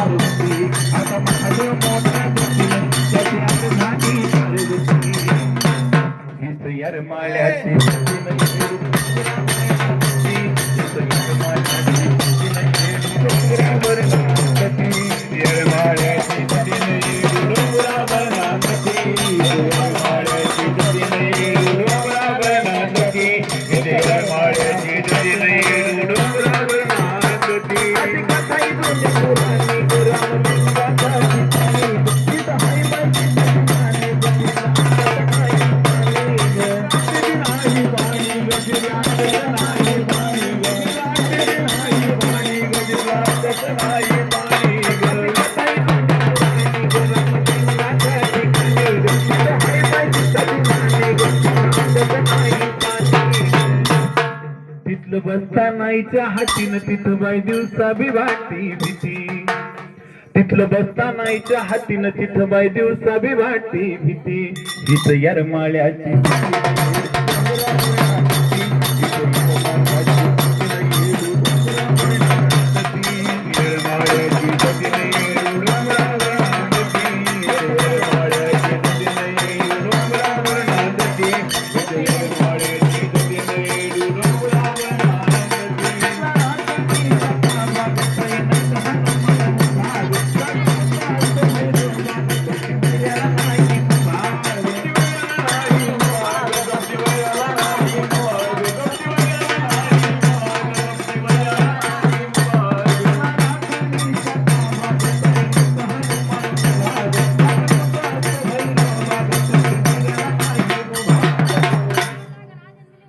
पार्वती आता महादेव मोठ्या गतीनं त्याची आज झाली पार्वती हीच येरमाळ्याची डोंगरावर नाचती येरमाळ्याची डोंगरावर नाचती येरमाळ्याची डोंगरावर नाचती येरमाळ्याची डोंगरावर नाचती कथाई जुनी पुराणी तिथलं बसता नाहीच्या हातीनं तिथं बाई दिवसा बी वाटती भीती तिथलं बसता नाहीच्या हातीनं तिथं बाई दिवसा बी वाटती भीती हीच येरमाळ्याची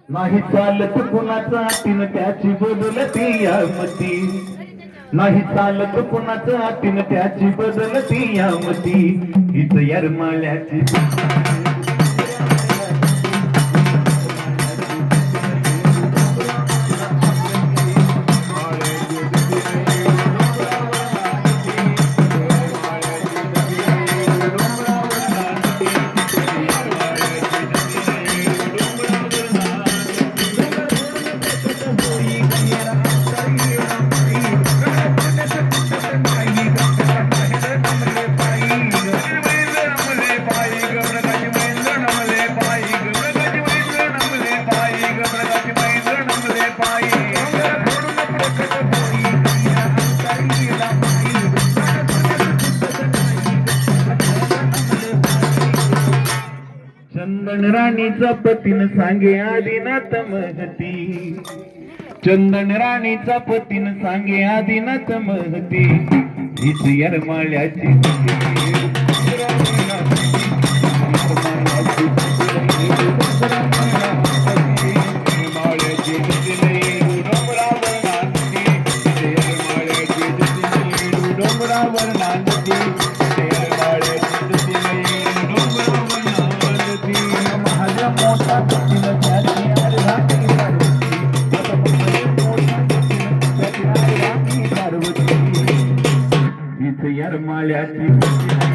नाही चालत कुणाचा आटीन त्याची बदलती यामती नाही चालत कुणाचा आटीन त्याची बदलती यामती हीच येरमाळ्याची चंदन राणीचा पतीन सांगे आदिनाथ महती चंदन राणीचा पतीन सांगे आदिनाथ महती हीच येरमाळ्याची डोंगरावर नाचती मोठा गतीनं त्याची आज झाली पार्वती हीच येरमाळ्याची